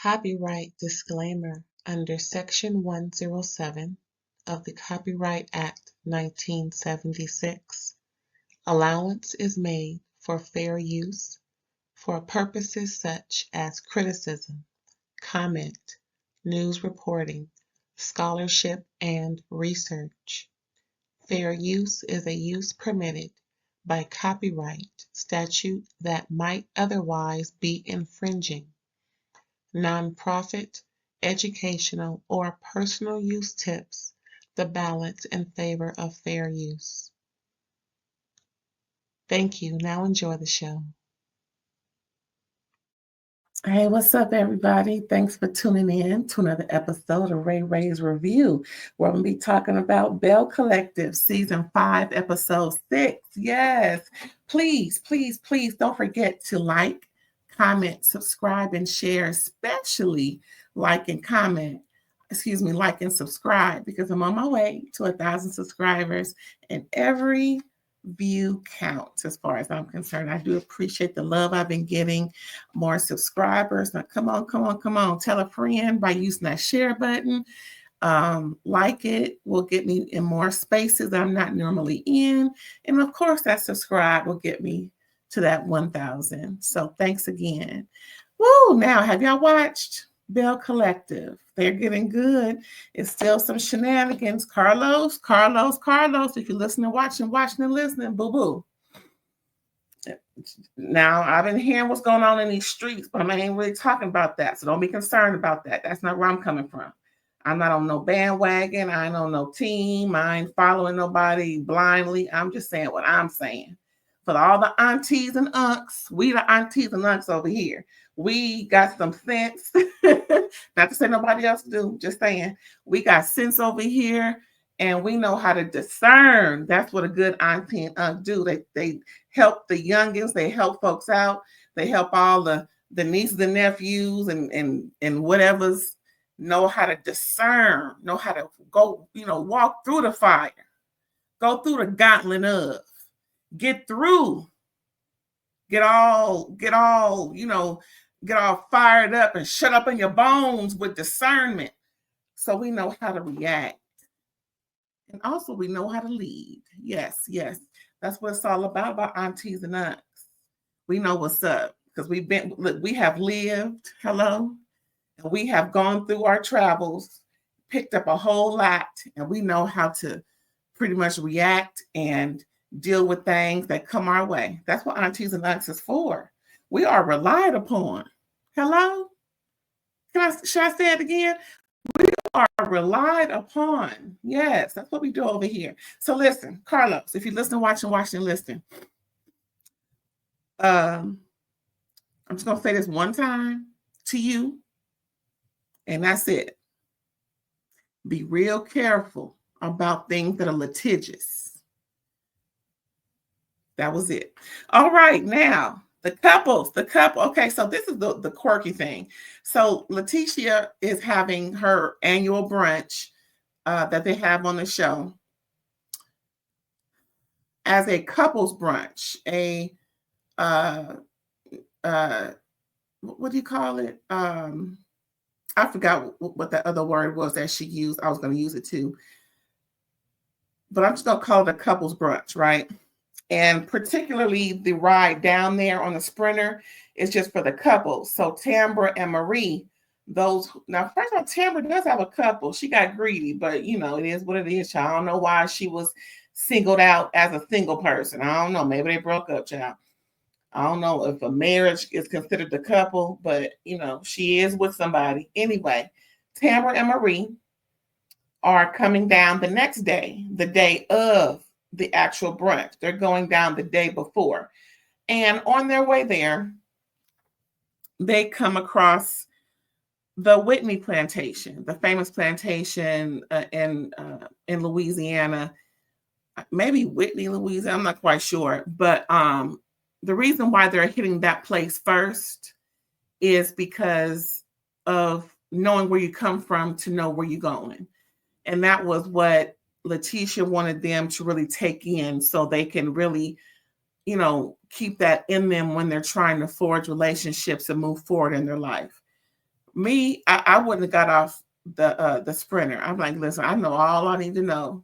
Copyright disclaimer under Section 107 of the Copyright Act 1976. Allowance is made for fair use for purposes such as criticism, comment, news reporting, scholarship, and research. Fair use is a use permitted by copyright statute that might otherwise be infringing. Nonprofit, educational, or personal use tips the balance in favor of fair use. Thank you. Now enjoy the show. Hey, what's up, everybody? Thanks for tuning in to another episode of RAERAES Review, where I'm going to be talking about BELLE Collective, Season 5, Episode 6. Yes, please, please, please don't forget to like, comment, subscribe, and share, especially like and subscribe, because I'm on my way to 1,000 subscribers, and every view counts as far as I'm concerned. I do appreciate the love I've been getting. More subscribers. Now, come on. Tell a friend by using that share button. Like it will get me in more spaces that I'm not normally in. And of course, that subscribe will get me to that 1,000. So thanks again. Woo! Now, have y'all watched BELLE Collective? They're getting good. It's still some shenanigans. Carlos, if you're listening, watching and listening, boo-boo. Now, I've been hearing what's going on in these streets, but I ain't really talking about that. So don't be concerned about that. That's not where I'm coming from. I'm not on no bandwagon. I ain't on no team. I ain't following nobody blindly. I'm just saying what I'm saying. For all the aunties and unks, we the aunties and unks over here. We got some sense. Not to say nobody else do, just saying. We got sense over here, and we know how to discern. That's what a good auntie and uncle do. They help the youngins. They help folks out. They help all the nieces and nephews and whatever's know how to discern, know how to go, walk through the fire, go through the gauntlet of, get through, get all fired up and shut up in your bones with discernment. So we know how to react. And also we know how to lead. Yes. That's what it's all about aunties and aunts. We know what's up because we have lived, hello, and we have gone through our travels, picked up a whole lot, and we know how to pretty much react and deal with things that come our way. That's what aunties and uncles is for. We are relied upon. Hello? Should I say it again? We are relied upon. Yes, that's what we do over here. So listen, Carlos, if you listen, watching, listen. I'm just going to say this one time to you, and that's it. Be real careful about things that are litigious. That was it. All right, now, the couple. Okay, so this is the quirky thing. So Lateshia is having her annual brunch that they have on the show as a couples brunch, what do you call it? I forgot what the other word was that she used. I was going to use it too. But I'm just going to call it a couples brunch, right? And particularly the ride down there on the Sprinter is just for the couples. So Tambra and Marie, now first of all, Tambra does have a couple. She got greedy, but it is what it is, child. I don't know why she was singled out as a single person. I don't know. Maybe they broke up, child. I don't know if a marriage is considered a couple, but she is with somebody. Anyway, Tambra and Marie are coming down the next day, the day of the actual brunch. They're going down the day before. And on their way there, they come across the Whitney plantation, the famous plantation in Louisiana. Maybe Whitney, Louisiana, I'm not quite sure. But the reason why they're hitting that place first is because of knowing where you come from to know where you're going. And that was what Lateshia wanted them to really take in so they can really, keep that in them when they're trying to forge relationships and move forward in their life. Me, I wouldn't have got off the sprinter. I'm like, listen, I know all I need to know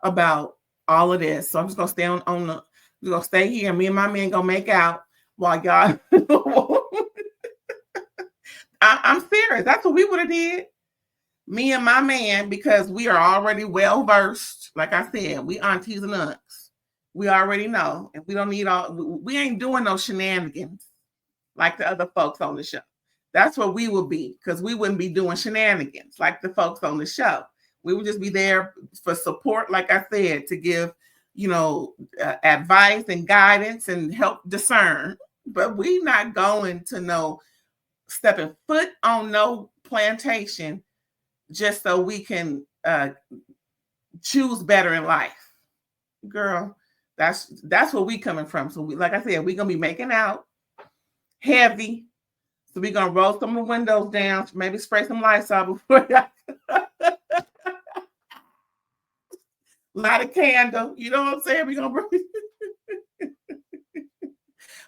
about all of this. So I'm just gonna stay on the we're gonna stay here. Me and my man gonna make out while y'all I'm serious. That's what we would have did. Me and my man, because we are already well versed. Like I said, we aunties and aunts. We already know, and we don't need all. We ain't doing no shenanigans like the other folks on the show. That's what we would be, because we wouldn't be doing shenanigans like the folks on the show. We would just be there for support, like I said, to give, advice and guidance and help discern. But we not going to no stepping foot on no plantation just so we can choose better in life. Girl, that's where we coming from. So like I said, we're gonna be making out heavy. So we're gonna roll some of the windows down, maybe spray some lights out before light a candle. You know what I'm saying? We're gonna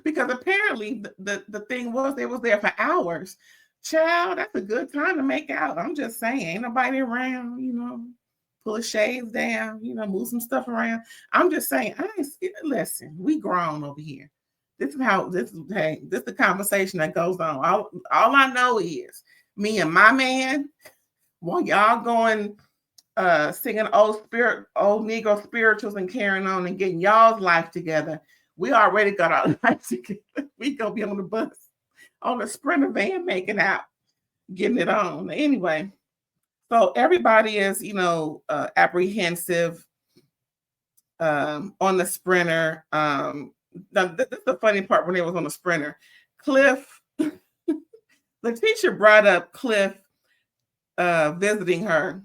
because apparently the thing was they was there for hours. Child, that's a good time to make out. I'm just saying, ain't nobody around, pull the shades down, move some stuff around. I'm just saying, listen, we grown over here. This is the conversation that goes on. All I know is me and my man, while y'all going singing old Negro spirituals and carrying on and getting y'all's life together. We already got our life together. We gonna be on the bus, on the Sprinter van, making out, getting it on. Anyway, so everybody is, apprehensive on the Sprinter. This is the funny part when it was on the Sprinter. Cliff, Lateshia brought up Cliff visiting her,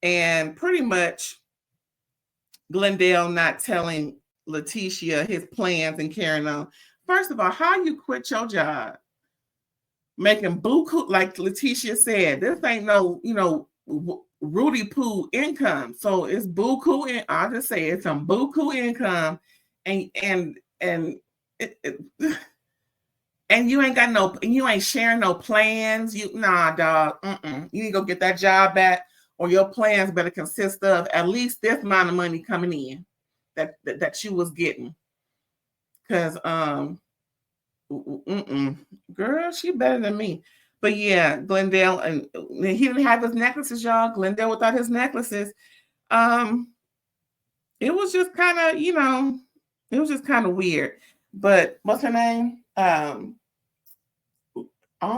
and pretty much Glendale not telling Lateshia his plans and carrying on. First of all, how you quit your job making buku, like Lateshia said, this ain't no, Rudy Poo income. So it's buku, and I'll just say it's some buku income, and you ain't got no, you ain't sharing no plans. Nah, dog. You need to go get that job back, or your plans better consist of at least this amount of money coming in that you was getting. Because girl, she better than me. But yeah, Glendale, and he didn't have his necklaces, y'all. Glendale without his necklaces. It was just kind of, it was just kind of weird. But what's her name? All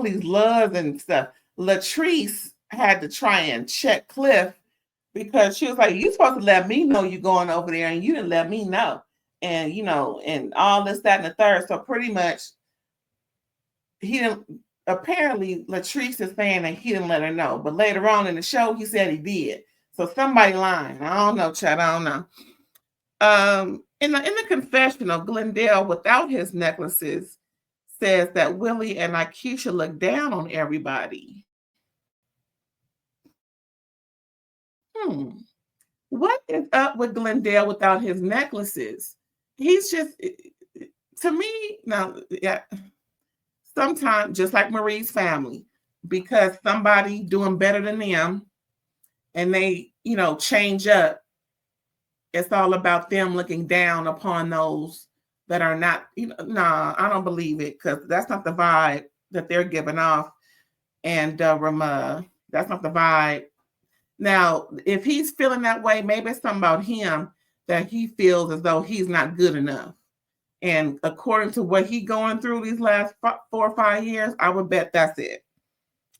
these loves and stuff. Latrice had to try and check Cliff, because she was like, you supposed to let me know you're going over there, and you didn't let me know. And, and all this, that, and the third. So pretty much he didn't, apparently Latrice is saying that he didn't let her know. But later on in the show, he said he did. So somebody lying. I don't know, Chad. I don't know. In the confessional, Glendale, without his necklaces, says that Willie and Aikisha look down on everybody. What is up with Glendale without his necklaces? He's just, to me, now, yeah, sometimes, just like Marie's family, because somebody doing better than them and they, change up, it's all about them looking down upon those that are not, nah, I don't believe it, because that's not the vibe that they're giving off. And that's not the vibe. Now, if he's feeling that way, maybe it's something about him that he feels as though he's not good enough. And according to what he's going through these last 4 or 5 years, I would bet that's it.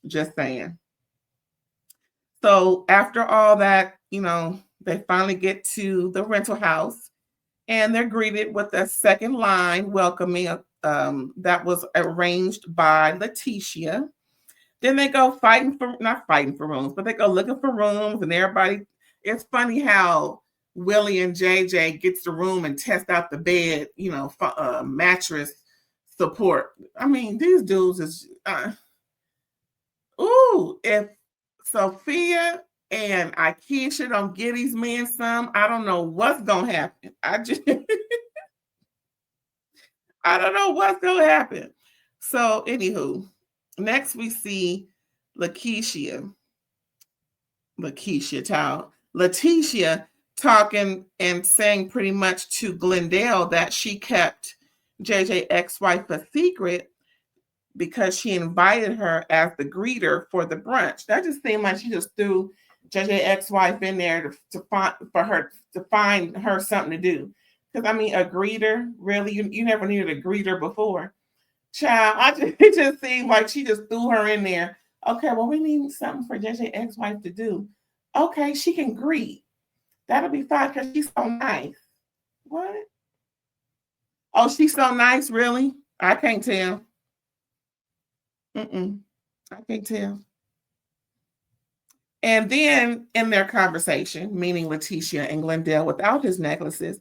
Just saying. So after all that, they finally get to the rental house, and they're greeted with a second line welcoming that was arranged by Lateshia. Then they go not fighting for rooms, but they go looking for rooms, and everybody, it's funny how Willie and JJ gets the room and test out the bed, mattress support. I mean, these dudes is, if Sophia and Aikisha don't get these men some, I don't know what's going to happen. I don't know what's going to happen. So, anywho, Next, we see Lateshia talking and saying pretty much to Glendale that she kept JJ ex-wife a secret because she invited her as the greeter for the brunch. That just seemed like she just threw JJ ex-wife in there to find her something to do. Because I mean, a greeter, really? You never needed a greeter before. Child, it just seemed like she just threw her in there. Okay, well, we need something for JJ ex-wife to do. Okay, she can greet. That'll be fine because she's so nice. What? Oh, she's so nice, really? I can't tell. I can't tell. And then in their conversation, meaning Lateshia and Glendale without his necklaces,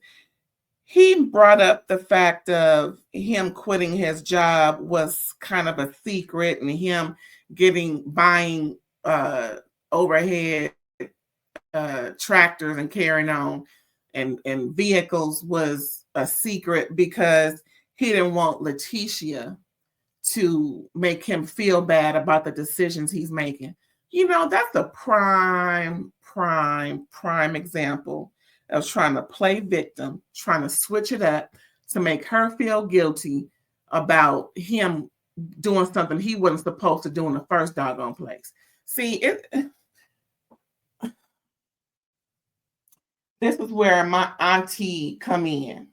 he brought up the fact of him quitting his job was kind of a secret, and him buying overhead tractors and carrying on and vehicles was a secret because he didn't want Lateshia to make him feel bad about the decisions he's making. You know, that's a prime example of trying to play victim, trying to switch it up to make her feel guilty about him doing something he wasn't supposed to do in the first doggone place. See, this is where my auntie come in.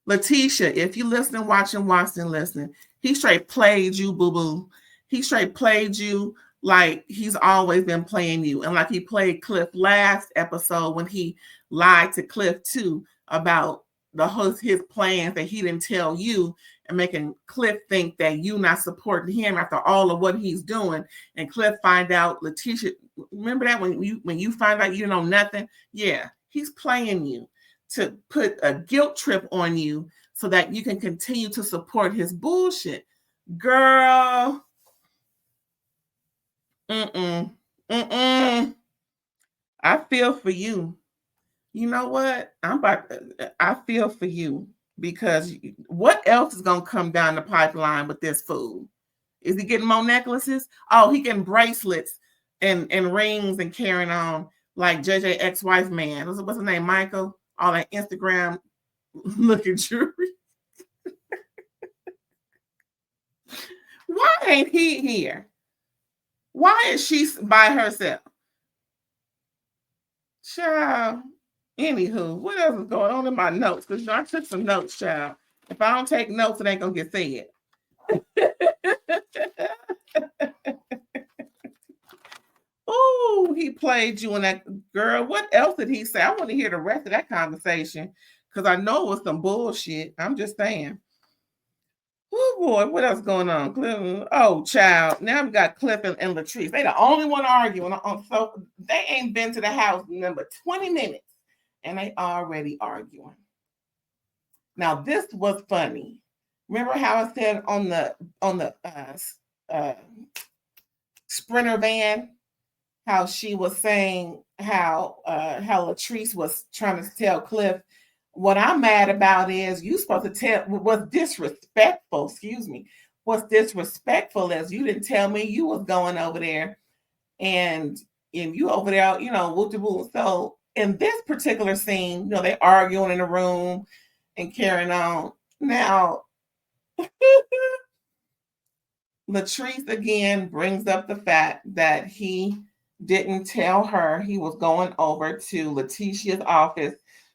Lateshia, if you listen, watching, listening, he straight played you, boo-boo. He straight played you like he's always been playing you. And like he played Cliff last episode when he lied to Cliff too about his plans that he didn't tell you, and making Cliff think that you not supporting him after all of what he's doing. And Cliff find out, Lateshia, remember that when you find out you know nothing? Yeah, he's playing you to put a guilt trip on you so that you can continue to support his bullshit. Girl. I feel for you. You know what? I feel for you because what else is going to come down the pipeline with this fool? Is he getting more necklaces? Oh, he getting bracelets and rings and carrying on like JJ ex-wife man. What's his name? Michael? All that Instagram looking jewelry. Why ain't he here? Why is she by herself? Child. Anywho, what else is going on in my notes? Because I took some notes, child. If I don't take notes, it ain't gonna get said. Oh, he played you in that. Girl, what else did he say? I want to hear the rest of that conversation because I know it was some bullshit. I'm just saying. Oh boy, what else going on? Cliff, oh, child. Now we got Cliff and Latrice. They the only one arguing. So they ain't been to the house number 20 minutes and they already arguing. Now this was funny. Remember how I said on the Sprinter van, how she was saying how Latrice was trying to tell Cliff, what I'm mad about is you supposed to tell what's disrespectful, excuse me, what's disrespectful is you didn't tell me you was going over there and you over there, you know, woo-de-woo. So in this particular scene, you know, they arguing in the room and carrying on. Now, Latrice again brings up the fact that he didn't tell her he was going over to Lateshia's office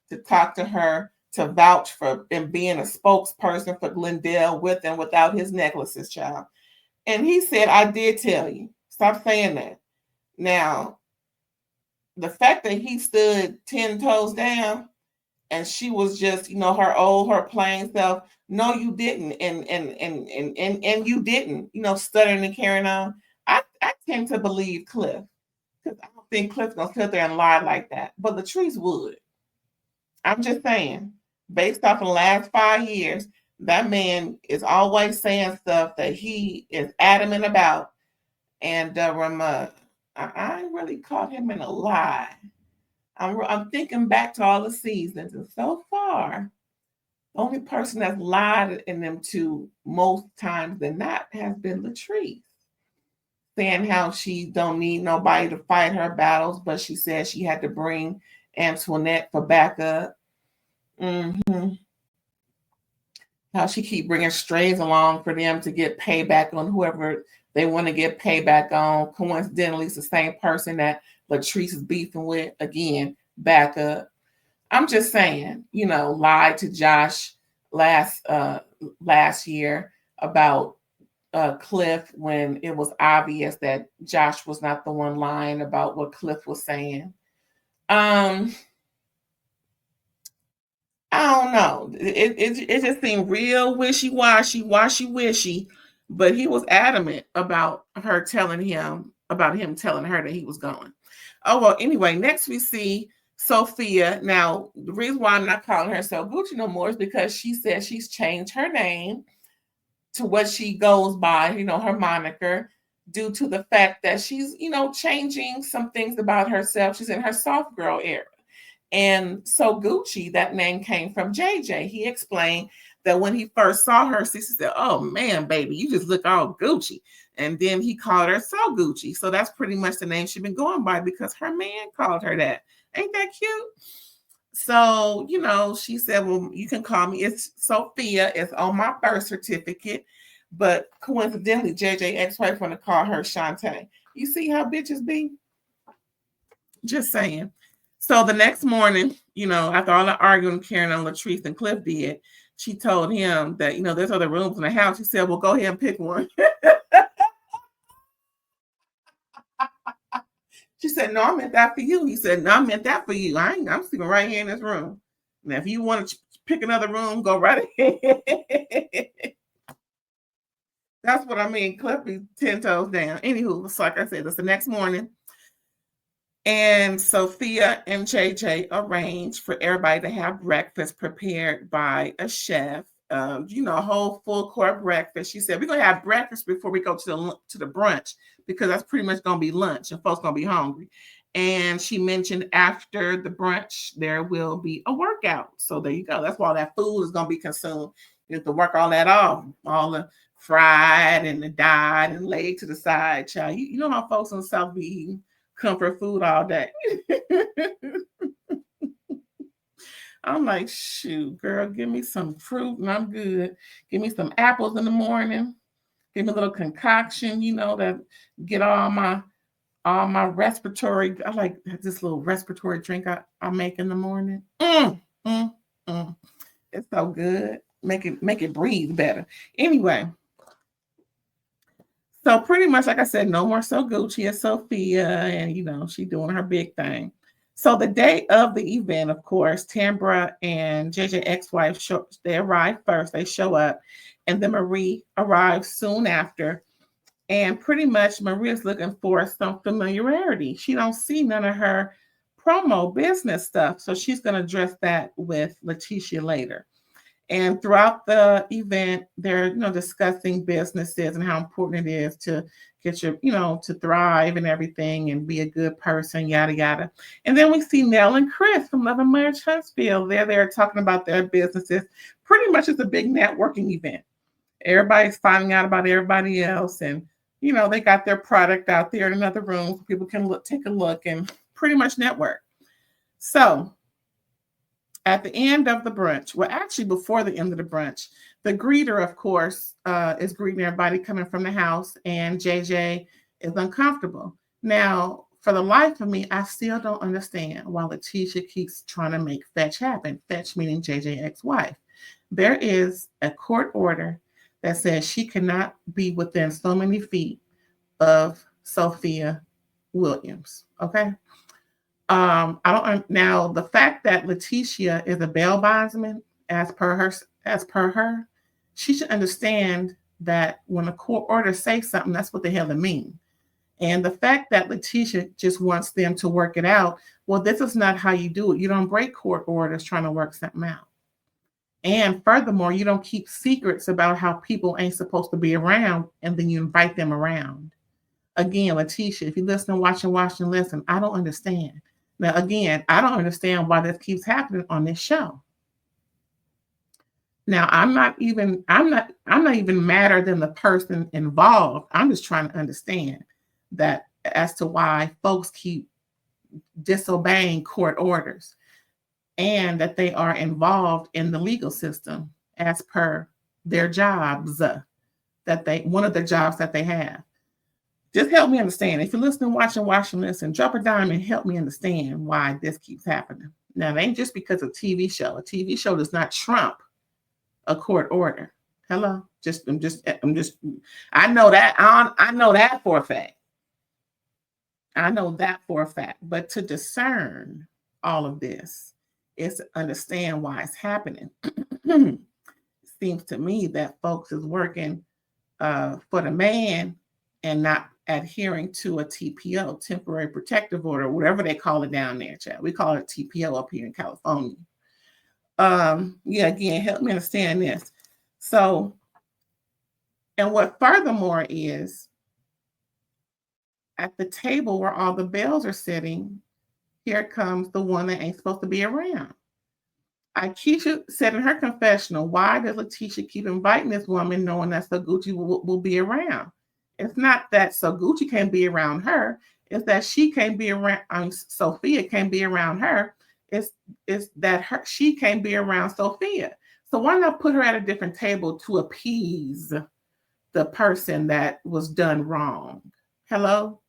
to talk to her, to vouch for and being a spokesperson for Glendale with and without his necklaces, child. And he said, I did tell you. Stop saying that. Now, the fact that he stood 10 toes down and she was just, you know, her plain self. No, you didn't. And you didn't, you know, stuttering and carrying on. I tend to believe Cliff. Because I don't think Cliff's gonna sit there and lie like that. But Latrice would. I'm just saying, based off of the last 5 years, that man is always saying stuff that he is adamant about. And I really caught him in a lie. I'm thinking back to all the seasons, and so far, Only person that's lied in them two most times than not has been Latrice, saying how she don't need nobody to fight her battles, but she said she had to bring Antoinette for backup. Mm-hmm. How she keep bringing strays along for them to get payback on whoever they want to get payback on. Coincidentally, it's the same person that Latrice is beefing with. Again, backup. I'm just saying, lied to Josh last year about Cliff when it was obvious that Josh was not the one lying about what Cliff was saying. I don't know. It just seemed real wishy-washy, washy-wishy, but he was adamant about him telling her that he was going. Oh, well, anyway, next we see Sophia. Now, the reason why I'm not calling her so Gucci no more is because she said she's changed her name to what she goes by, her moniker, due to the fact that she's, changing some things about herself. She's in her soft girl era. And so Gucci, that name came from JJ. He explained that when he first saw her, Cece said, "Oh man, baby, you just look all Gucci." And then he called her So Gucci. So that's pretty much the name she's been going by because her man called her that. Ain't that cute? So, she said, "Well, you can call me. It's Sophia. It's on my birth certificate." But coincidentally, JJ ex-wife want to call her Shantae. You see how bitches be? Just saying. So the next morning, after all the arguing Karen and Latrice and Cliff did, she told him that, there's other rooms in the house. She said, "Well, go ahead and pick one." She said, "No, I meant that for you." He said, "No, I meant that for you. I'm sleeping right here in this room. Now, if you want to pick another room, go right ahead." That's what I mean. Cliff be 10 toes down. Anywho, it's like I said, it's the next morning. And Sophia and JJ arranged for everybody to have breakfast prepared by a chef. A whole full court breakfast. She said, "We're gonna have breakfast before we go to the brunch because that's pretty much gonna be lunch and folks gonna be hungry." And she mentioned after the brunch there will be a workout. So there you go. That's why all that food is gonna be consumed. You have to work all that off, all the fried and the dyed and laid to the side, child. You know how folks in the South be eating comfort food all day. I'm like, shoot, girl, give me some fruit and I'm good. Give me some apples in the morning. Give me a little concoction, that get all my respiratory. I like this little respiratory drink I make in the morning. It's so good. Make it breathe better. Anyway. So pretty much, like I said, no more So Gucci and Sophia, and she doing her big thing. So the day of the event, of course, Tambra and JJ ex-wife they arrive first. They show up, and then Marie arrives soon after. And pretty much Maria's looking for some familiarity. She don't see none of her promo business stuff, so she's going to address that with Lateshia later. And throughout the event, they're discussing businesses and how important it is to get your to thrive and everything and be a good person, yada yada. And then we see Nell and Chris from Love and Marriage Huntsville. They're there talking about their businesses. Pretty much it's a big networking event. Everybody's finding out about everybody else, and they got their product out there in another room so people can take a look and pretty much network. So at the end of the brunch, well, actually before the end of the brunch, the greeter, of course, is greeting everybody coming from the house, and JJ is uncomfortable. Now, for the life of me, I still don't understand why Lateshia keeps trying to make fetch happen. Fetch meaning JJ ex-wife. There is a court order that says she cannot be within so many feet of Sophia Williams. Okay. I don't now the fact that Lateshia is a bail bondsman as per her, she should understand that when a court order says something, that's what the hell it means. And the fact that Lateshia just wants them to work it out, well, this is not how you do it. You don't break court orders trying to work something out. And furthermore, you don't keep secrets about how people ain't supposed to be around and then you invite them around. Again, Lateshia, if you listen, watch and listen, I don't understand. Now, again, I don't understand why this keeps happening on this show. Now, I'm not even madder than the person involved. I'm just trying to understand that as to why folks keep disobeying court orders and that they are involved in the legal system as per their jobs one of the jobs that they have. Just help me understand. If you're listening, watching this, and drop a dime and help me understand why this keeps happening. Now, it ain't just because of TV show. A TV show does not trump a court order. Hello? I know that. I know that for a fact. I know that for a fact. But to discern all of this is to understand why it's happening. It seems to me that folks is working for the man and not adhering to a TPO, temporary protective order, whatever they call it down there, Chad. We call it TPO up here in California. Again, help me understand this. So, and what furthermore is, at the table where all the bells are sitting, here comes the one that ain't supposed to be around. Aikisha said in her confessional, why does Lateshia keep inviting this woman knowing that Soguchi will be around? It's not that Soguchi can't be around her. It's that she can't be around, Sophia can't be around her. It's that she can't be around Sophia. So why not put her at a different table to appease the person that was done wrong? Hello?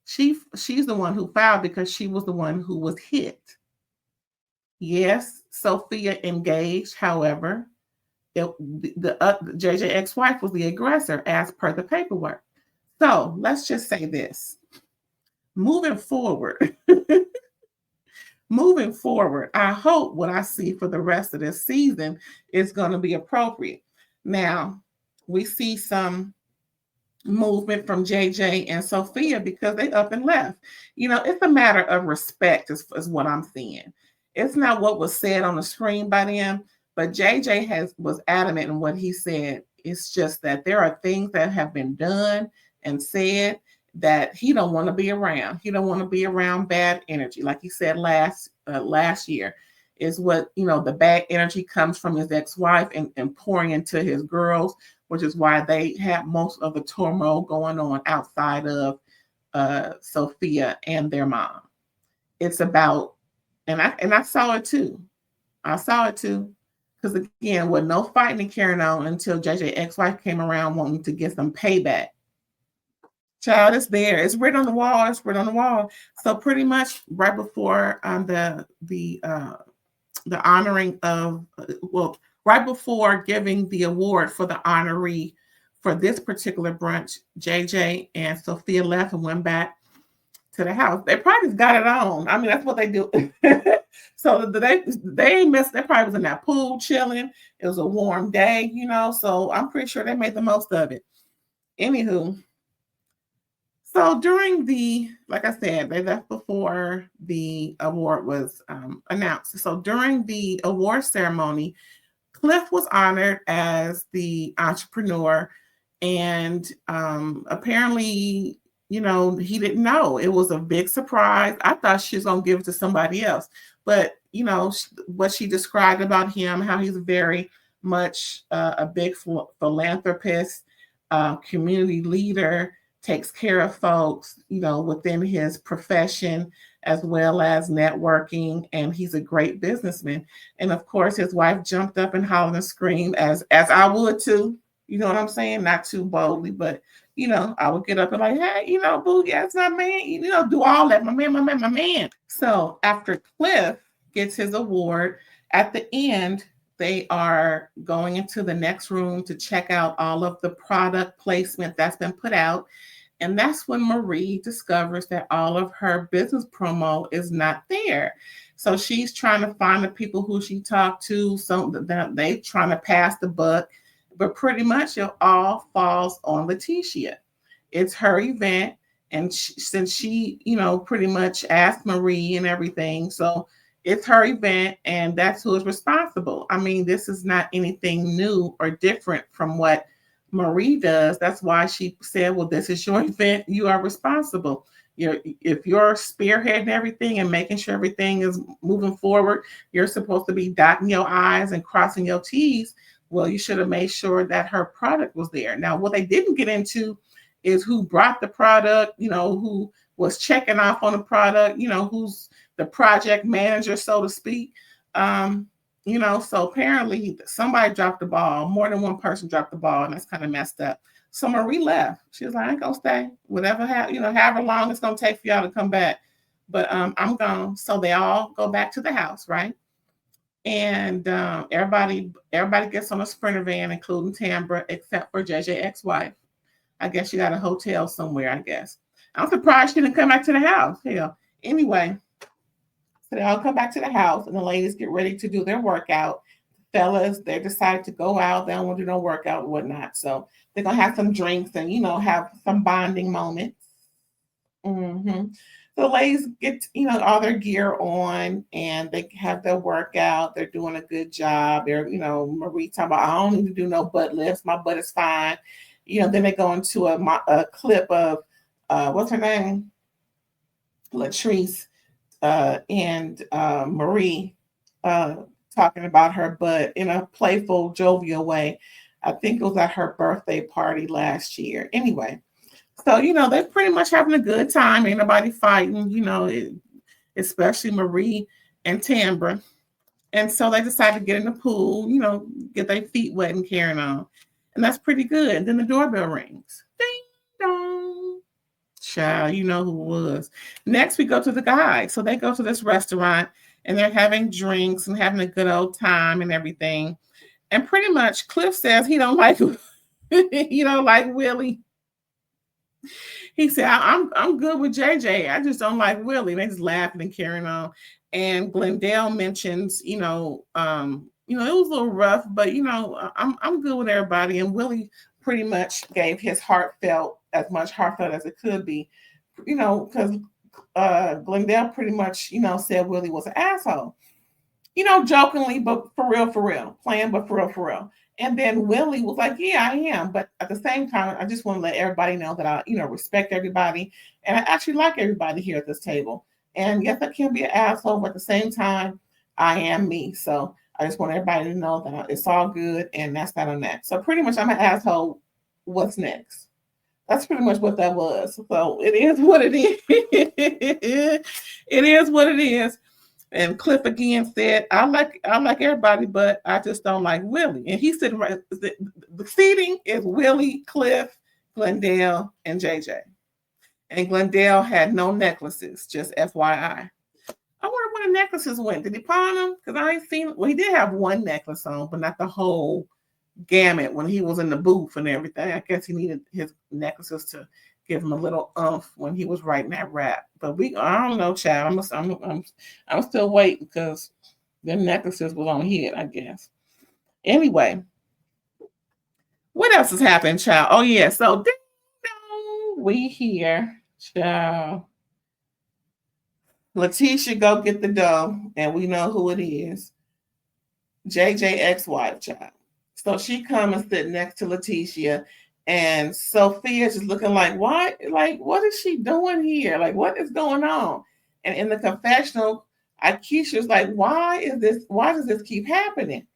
She's the one who filed because she was the one who was hit. Yes, Sophia engaged. However, the JJ ex-wife was the aggressor as per the paperwork. So let's just say this. Moving forward, I hope what I see for the rest of this season is going to be appropriate. Now, we see some movement from JJ and Sophia because they up and left. It's a matter of respect is what I'm seeing. It's not what was said on the screen by them, but JJ was adamant in what he said. It's just that there are things that have been done and said that he don't want to be around. He don't want to be around bad energy. Like he said last year, is what, the bad energy comes from his ex-wife and pouring into his girls, which is why they have most of the turmoil going on outside of Sophia and their mom. It's about, and I saw it too. Because again, with no fighting and carrying on until JJ ex-wife came around wanting to get some payback. Child, it's there. It's written on the wall. So pretty much right before the honoring of, right before giving the award for the honoree for this particular brunch, JJ and Sophia left and went back to the house. They probably just got it on. I mean, that's what they do. So they ain't missed. They probably was in that pool chilling. It was a warm day, so I'm pretty sure they made the most of it. Anywho, so during like I said, they left before the award was announced. So during the award ceremony, Cliff was honored as the entrepreneur, and apparently, he didn't know. It was a big surprise. I thought she was going to give it to somebody else. But, what she described about him, how he's very much a big philanthropist, community leader, takes care of folks, within his profession, as well as networking, and he's a great businessman. And of course, his wife jumped up and hollered and screamed, as I would too. You know what I'm saying? Not too boldly, but I would get up and like, hey, boo, yeah, it's my man. Do all that, my man. So after Cliff gets his award, at the end, they are going into the next room to check out all of the product placement that's been put out. And that's when Marie discovers that all of her business promo is not there. So she's trying to find the people who she talked to, so that they trying to pass the buck. But pretty much it all falls on Lateshia. It's her event. And since she, pretty much asked Marie and everything, so it's her event and that's who is responsible. I mean, this is not anything new or different from what Marie does. That's why she said, well, this is your event. You are responsible. If you're spearheading everything and making sure everything is moving forward, you're supposed to be dotting your I's and crossing your T's. Well, you should have made sure that her product was there. Now, what they didn't get into is who brought the product, who was checking off on the product, who's the project manager, so to speak. So apparently somebody dropped the ball. More than one person dropped the ball, and that's kind of messed up. So Marie left. She was like, I ain't gonna stay. Whatever, however long it's gonna take for y'all to come back. But I'm gone. So they all go back to the house, right? And everybody gets on a Sprinter van, including Tambra, except for JJ ex-wife. I guess she got a hotel somewhere, I guess. I'm surprised she didn't come back to the house. Hell. Anyway, so they all come back to the house and the ladies get ready to do their workout. Fellas, they decide to go out. They don't want to do no workout and whatnot. So they're going to have some drinks and, have some bonding moments. Mm-hmm. The ladies get, all their gear on and they have their workout. They're doing a good job. They're, Marie talking about, I don't need to do no butt lifts. My butt is fine. Then they go into a clip of, what's her name? Latrice and Marie talking about her butt in a playful, jovial way. I think it was at her birthday party last year. Anyway, so, they're pretty much having a good time. Ain't nobody fighting, especially Marie and Tambra. And so they decided to get in the pool, get their feet wet and carrying on. And that's pretty good. And then the doorbell rings. Ding dong. Child, you know who it was. Next, we go to the guys. So they go to this restaurant and they're having drinks and having a good old time and everything. And pretty much Cliff says he don't like Willie. He said, I'm good with JJ. I just don't like Willie. And they just laughing and carrying on. And Glendale mentions, it was a little rough, but I'm good with everybody. And Willie pretty much gave his as much heartfelt as it could be, because Glendale pretty much, said Willie was an asshole. Jokingly, but for real, playing, but for real. And then Willie was like, yeah, I am. But at the same time, I just want to let everybody know that I, respect everybody. And I actually like everybody here at this table. And yes, I can be an asshole, but at the same time, I am me. So I just want everybody to know that it's all good. And that's that on that. So pretty much I'm an asshole. What's next? That's pretty much what that was. So it is what it is. It is what it is. And Cliff again said, I like everybody, but I just don't like Willie. And he said, the seating is Willie, Cliff, Glendale, and JJ. And Glendale had no necklaces, just FYI. I wonder where the necklaces went. Did he pawn them? Because I ain't seen, well, he did have one necklace on, but not the whole gamut when he was in the booth and everything. I guess he needed his necklaces to give him a little umph when he was writing that rap. But I don't know, child. I'm still waiting because the necklaces was on here, I guess. Anyway, what else has happened, child? Oh yeah, so we here, child. Lateshia go get the dough, and we know who it is. JJ ex-wife, child. So she come and sit next to Lateshia. And Sophia just looking like, what? Like, what is she doing here? Like, what is going on? And in the confessional, Aikisha's like, why does this keep happening?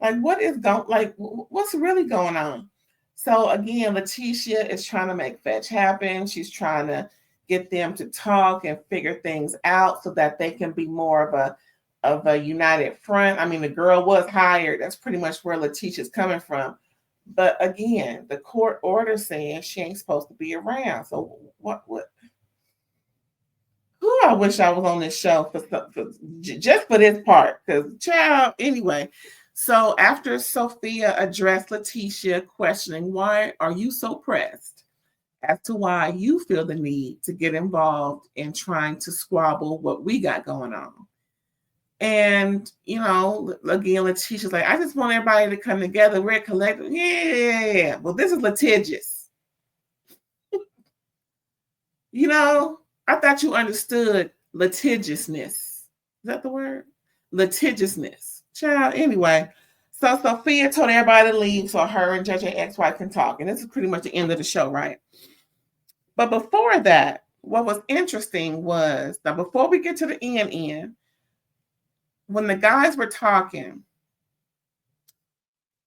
Like, what's really going on? So again, Lateshia is trying to make fetch happen. She's trying to get them to talk and figure things out so that they can be more of a united front. I mean, the girl was hired. That's pretty much where Letitia's coming from. But again, the court order saying she ain't supposed to be around. So what? Who I wish I was on this show just for this part. Because, child, anyway. So after Sophia addressed Lateshia, questioning, why are you so pressed as to why you feel the need to get involved in trying to squabble what we got going on? And, again, Letitia's like, I just want everybody to come together. We're collective. Yeah. Well, this is litigious. I thought you understood litigiousness. Is that the word? Litigiousness. Child, anyway. So Sophia told everybody to leave so her and JJ ex-wife can talk. And this is pretty much the end of the show, right? But before that, what was interesting was that before we get to the end, when the guys were talking,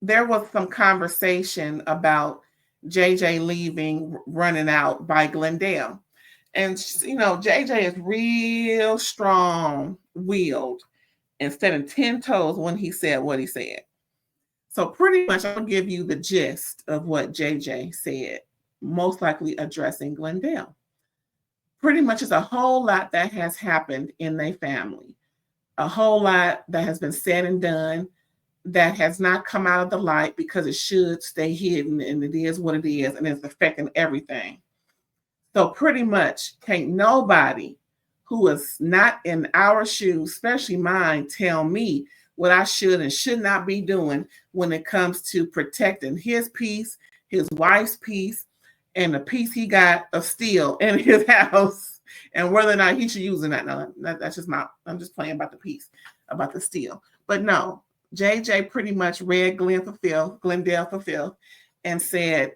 there was some conversation about JJ leaving, running out by Glendale. And, JJ is real strong-willed and standing 10 toes when he said what he said. So pretty much I'll give you the gist of what JJ said, most likely addressing Glendale. Pretty much it's a whole lot that has happened in their family. A whole lot that has been said and done that has not come out of the light because it should stay hidden, and it is what it is, and it's affecting everything. So pretty much can't nobody who is not in our shoes, especially mine, tell me what I should and should not be doing when it comes to protecting his peace, his wife's peace, and the peace he got of steel in his house, and whether or not he should use it or not. No, that's just I'm just playing about the peace, about the steel. But no, JJ pretty much read Glendale for filth and said,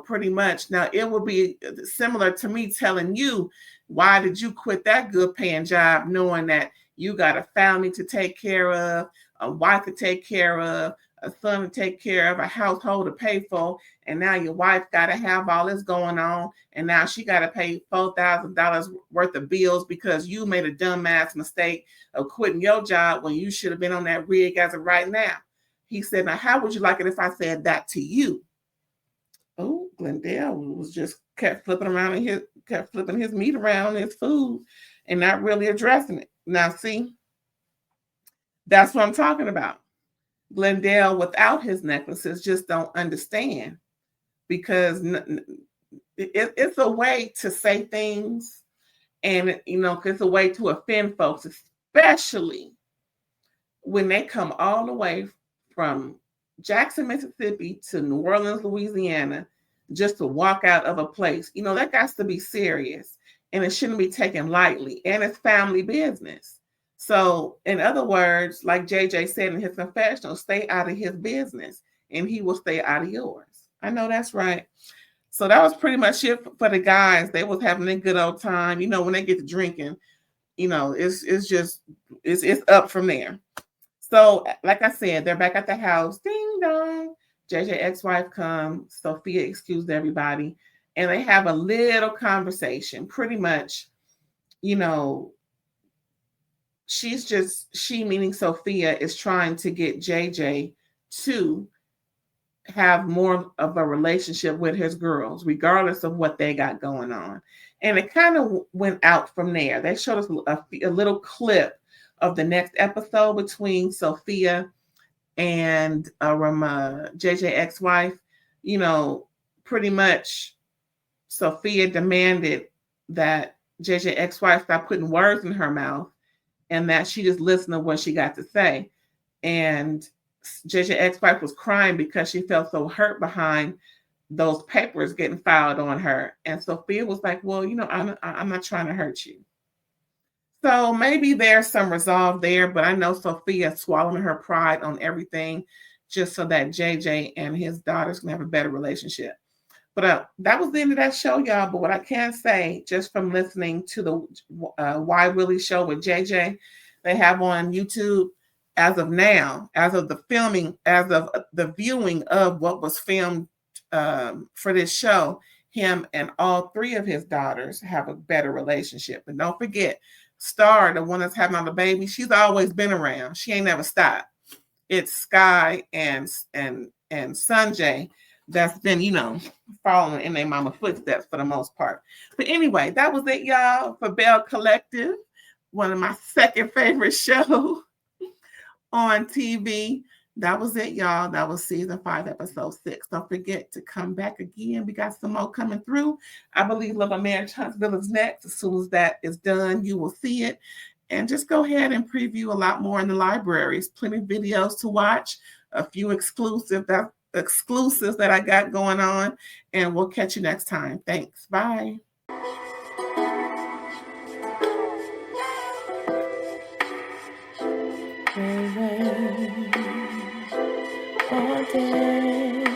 pretty much, now it would be similar to me telling you, why did you quit that good paying job knowing that you got a family to take care of, a wife to take care of, a son to take care of, a household to pay for, and now your wife got to have all this going on, and now she got to pay $4,000 worth of bills because you made a dumbass mistake of quitting your job when you should have been on that rig as of right now. He said, now how would you like it if I said that to you? Oh, Glendale was just kept flipping his meat around, his food, and not really addressing it. Now, see, that's what I'm talking about. Glendale, without his necklaces, just don't understand, because it's a way to say things, and it's a way to offend folks, especially when they come all the way from Jackson, Mississippi to New Orleans, Louisiana, just to walk out of a place. That got to be serious, and it shouldn't be taken lightly, and it's family business. So in other words, like JJ said in his confessional, stay out of his business and he will stay out of yours. I know that's right. So that was pretty much it for the guys. They was having a good old time. When they get to drinking, it's up from there. So, like I said, they're back at the house. Ding dong. JJ ex-wife comes. Sophia excused everybody. And they have a little conversation. Pretty much, she meaning Sophia is trying to get JJ to have more of a relationship with his girls, regardless of what they got going on. And it kind of went out from there. They showed us a little clip of the next episode between Sophia and JJ ex-wife. Pretty much Sophia demanded that JJ ex-wife stop putting words in her mouth and that she just listened to what she got to say. And JJ ex-wife was crying because she felt so hurt behind those papers getting filed on her. And Sophia was like, well, I'm not trying to hurt you. So maybe there's some resolve there, but I know Sophia swallowing her pride on everything just so that JJ and his daughters can have a better relationship. But that was the end of that show, y'all. But what I can say, just from listening to the Why Willie show with JJ, they have on YouTube, as of now, as of the filming, as of the viewing of what was filmed for this show, him and all three of his daughters have a better relationship. And don't forget, Star, the one that's having all the baby, she's always been around. She ain't never stopped. It's Sky and Sanjay that's been, following in their mama footsteps for the most part. But anyway, that was it, y'all, for BELLE Collective, one of my second favorite shows on TV. That was it, y'all. That was season 5, episode 6. Don't forget to come back again. We got some more coming through. I believe Love of Marriage Huntsville is next. As soon as that is done, you will see it. And just go ahead and preview a lot more in the libraries. Plenty of videos to watch, a few exclusives that I got going on. And we'll catch you next time. Thanks. Bye. Wanted.